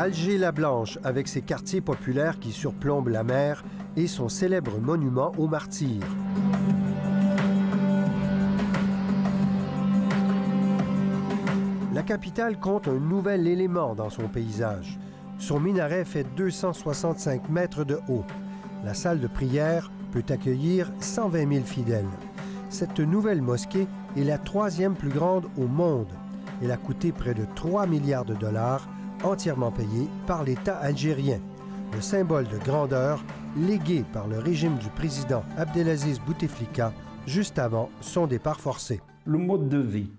Alger-la-Blanche, avec ses quartiers populaires qui surplombent la mer et son célèbre monument aux martyrs. La capitale compte un nouvel élément dans son paysage. Son minaret fait 265 mètres de haut. La salle de prière peut accueillir 120 000 fidèles. Cette nouvelle mosquée est la 3e plus grande au monde. Elle a coûté près de 3 milliards de dollars, entièrement payés par l'État algérien. Le symbole de grandeur légué par le régime du président Abdelaziz Bouteflika juste avant son départ forcé. Le mode de vie,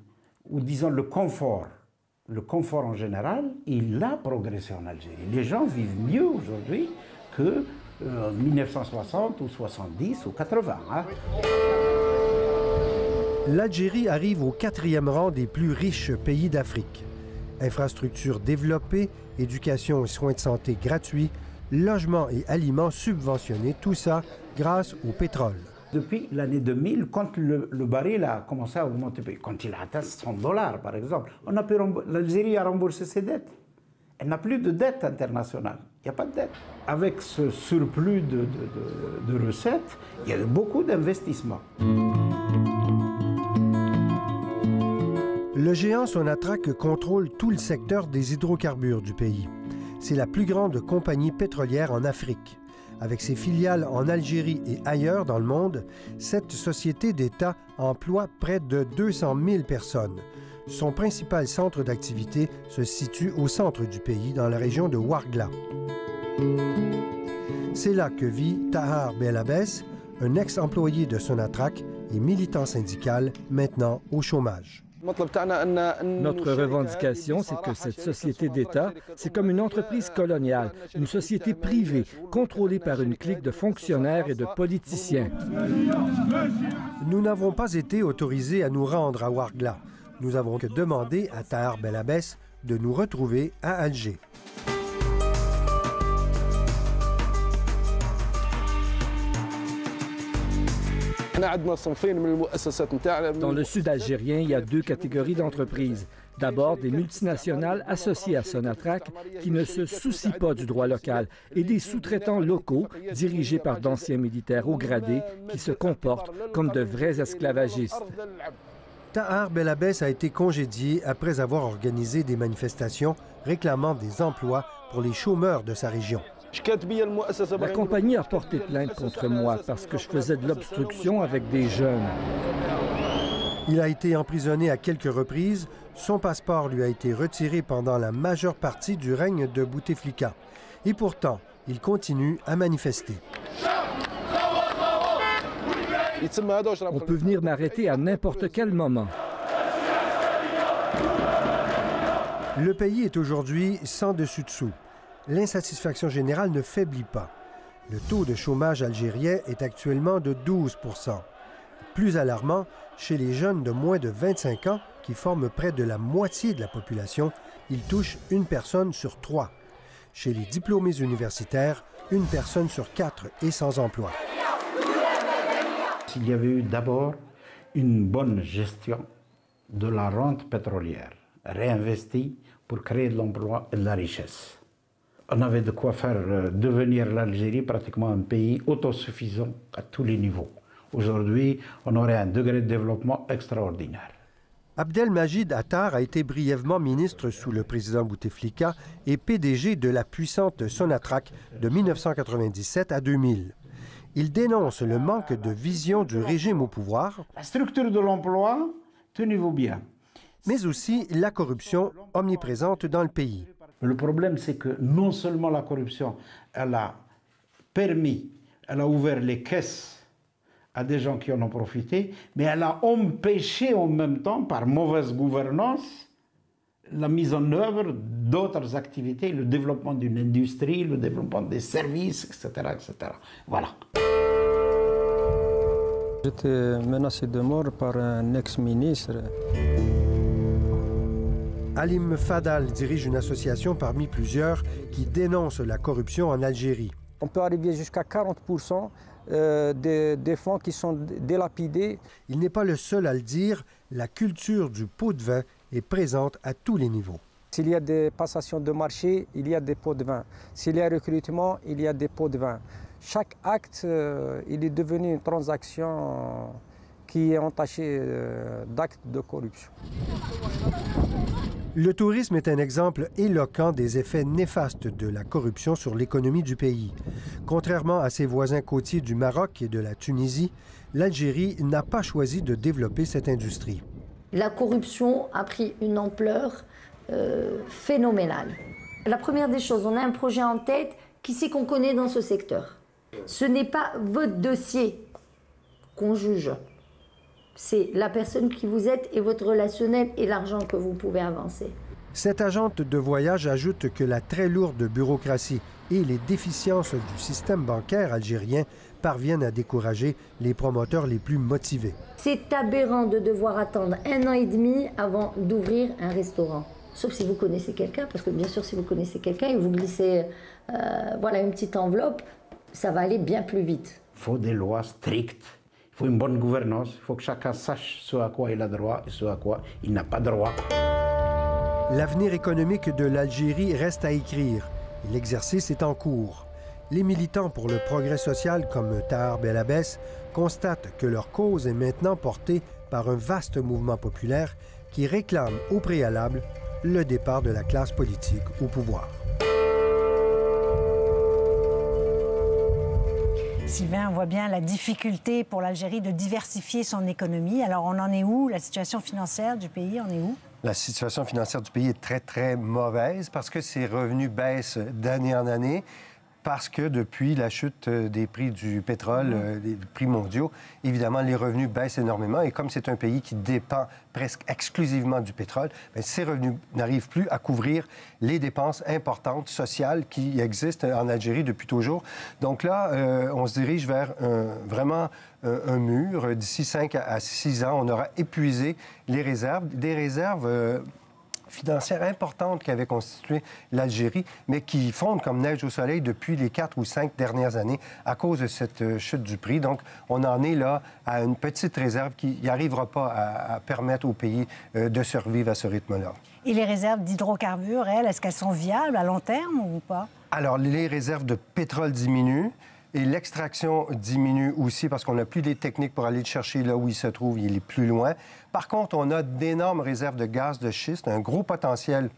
ou disons le confort en général, il a progressé en Algérie. Les gens vivent mieux aujourd'hui que en 1960 ou 70 ou 80. Hein. L'Algérie arrive au 4e rang des plus riches pays d'Afrique. Infrastructures développées, éducation et soins de santé gratuits, logements et aliments subventionnés, tout ça grâce au pétrole. Depuis l'année 2000, quand le baril a commencé à augmenter, quand il a atteint 100 $, par exemple, l'Algérie a remboursé ses dettes. Elle n'a plus de dette internationale. Il n'y a pas de dette. Avec ce surplus de recettes, il y a eu beaucoup d'investissements. Le géant Sonatrach contrôle tout le secteur des hydrocarbures du pays. C'est la plus grande compagnie pétrolière en Afrique. Avec ses filiales en Algérie et ailleurs dans le monde, cette société d'État emploie près de 200 000 personnes. Son principal centre d'activité se situe au centre du pays, dans la région de Ouargla. C'est là que vit Tahar Belabès, un ex-employé de Sonatrach et militant syndical, maintenant au chômage. Notre revendication, c'est que cette société d'État, c'est comme une entreprise coloniale, une société privée, contrôlée par une clique de fonctionnaires et de politiciens. Nous n'avons pas été autorisés à nous rendre à Ouargla. Nous avons que demandé à Tahar Belabès de nous retrouver à Alger. Dans le sud algérien, il y a 2 catégories d'entreprises. D'abord, des multinationales associées à Sonatrach qui ne se soucient pas du droit local et des sous-traitants locaux dirigés par d'anciens militaires haut gradés qui se comportent comme de vrais esclavagistes. Tahar Belabès a été congédié après avoir organisé des manifestations réclamant des emplois pour les chômeurs de sa région. La compagnie a porté plainte contre moi parce que je faisais de l'obstruction avec des jeunes. Il a été emprisonné à quelques reprises. Son passeport lui a été retiré pendant la majeure partie du règne de Bouteflika. Et pourtant, il continue à manifester. On peut venir m'arrêter à n'importe quel moment. Le pays est aujourd'hui sans dessus-dessous. L'insatisfaction générale ne faiblit pas. Le taux de chômage algérien est actuellement de 12 %. Plus alarmant, chez les jeunes de moins de 25 ans, qui forment près de la moitié de la population, il touche 1 personne sur 3. Chez les diplômés universitaires, 1 personne sur 4 est sans emploi. S'il y avait eu d'abord une bonne gestion de la rente pétrolière, réinvestie pour créer de l'emploi et de la richesse, on avait de quoi faire devenir l'Algérie pratiquement un pays autosuffisant à tous les niveaux. Aujourd'hui, on aurait un degré de développement extraordinaire. Abdelmajid Attar a été brièvement ministre sous le président Bouteflika et PDG de la puissante Sonatrach de 1997 à 2000. Il dénonce le manque de vision du régime au pouvoir. La structure de l'emploi, tenez-vous bien. Mais aussi la corruption omniprésente dans le pays. Le problème, c'est que non seulement la corruption, elle a ouvert les caisses à des gens qui en ont profité, mais elle a empêché en même temps, par mauvaise gouvernance, la mise en œuvre d'autres activités, le développement d'une industrie, le développement des services, etc., etc. Voilà. J'étais menacé de mort par un ex-ministre. Halim Fadal dirige une association parmi plusieurs qui dénonce la corruption en Algérie. On peut arriver jusqu'à 40% des fonds qui sont délapidés. Il n'est pas le seul à le dire, la culture du pot de vin est présente à tous les niveaux. S'il y a des passations de marché, il y a des pots de vin. S'il y a recrutement, il y a des pots de vin. Chaque acte, il est devenu une transaction qui est entachée d'actes de corruption. Le tourisme est un exemple éloquent des effets néfastes de la corruption sur l'économie du pays. Contrairement à ses voisins côtiers du Maroc et de la Tunisie, l'Algérie n'a pas choisi de développer cette industrie. La corruption a pris une ampleur phénoménale. La première des choses, on a un projet en tête, qui c'est qu'on connaît dans ce secteur? Ce n'est pas votre dossier qu'on juge. C'est la personne qui vous êtes et votre relationnel et l'argent que vous pouvez avancer. Cette agente de voyage ajoute que la très lourde bureaucratie et les déficiences du système bancaire algérien parviennent à décourager les promoteurs les plus motivés. C'est aberrant de devoir attendre 1 an et demi avant d'ouvrir un restaurant. Sauf si vous connaissez quelqu'un, parce que bien sûr, si vous connaissez quelqu'un et vous glissez voilà, une petite enveloppe, ça va aller bien plus vite. Il faut des lois strictes. Il faut une bonne gouvernance, il faut que chacun sache ce à quoi il a droit et ce à quoi il n'a pas droit. L'avenir économique de l'Algérie reste à écrire et l'exercice est en cours. Les militants pour le progrès social comme Tahar Belabès constatent que leur cause est maintenant portée par un vaste mouvement populaire qui réclame au préalable le départ de la classe politique au pouvoir. Sylvain, on voit bien la difficulté pour l'Algérie de diversifier son économie. Alors, on en est où? La situation financière du pays en est où? La situation financière du pays est très, très mauvaise parce que ses revenus baissent d'année en année, parce que depuis la chute des prix du pétrole, des prix mondiaux, évidemment, les revenus baissent énormément. Et comme c'est un pays qui dépend presque exclusivement du pétrole, bien, ces revenus n'arrivent plus à couvrir les dépenses importantes sociales qui existent en Algérie depuis toujours. Donc là, on se dirige vers vraiment un mur. D'ici 5 à 6 ans, on aura épuisé les réserves, des réserves financières importantes qui avaient constitué l'Algérie, mais qui fondent comme neige au soleil depuis les 4 ou 5 dernières années à cause de cette chute du prix. Donc, on en est là à une petite réserve qui n'arrivera pas à permettre au pays de survivre à ce rythme-là. Et les réserves d'hydrocarbures, elles, est-ce qu'elles sont viables à long terme ou pas? Alors, les réserves de pétrole diminuent. Et l'extraction diminue aussi parce qu'on n'a plus les techniques pour aller le chercher là où il se trouve, il est plus loin. Par contre, on a d'énormes réserves de gaz de schiste, un gros potentiel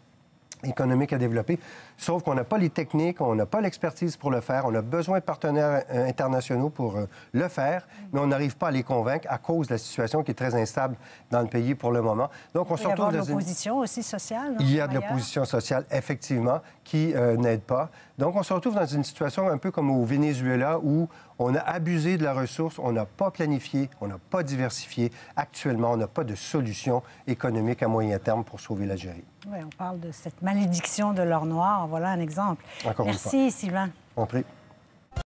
économique à développer, sauf qu'on n'a pas les techniques, on n'a pas l'expertise pour le faire, on a besoin de partenaires internationaux pour le faire, mais on n'arrive pas à les convaincre à cause de la situation qui est très instable dans le pays pour le moment. Donc, on se retrouve dans une... l'opposition aussi sociale. Il y a de l'opposition sociale, effectivement, qui n'aide pas. Donc, on se retrouve dans une situation un peu comme au Venezuela où on a abusé de la ressource, on n'a pas planifié, on n'a pas diversifié. Actuellement, on n'a pas de solution économique à moyen terme pour sauver l'Algérie. Oui, on parle de cette malédiction de l'or noir. Voilà un exemple. Encore Merci, Sylvain. On prie.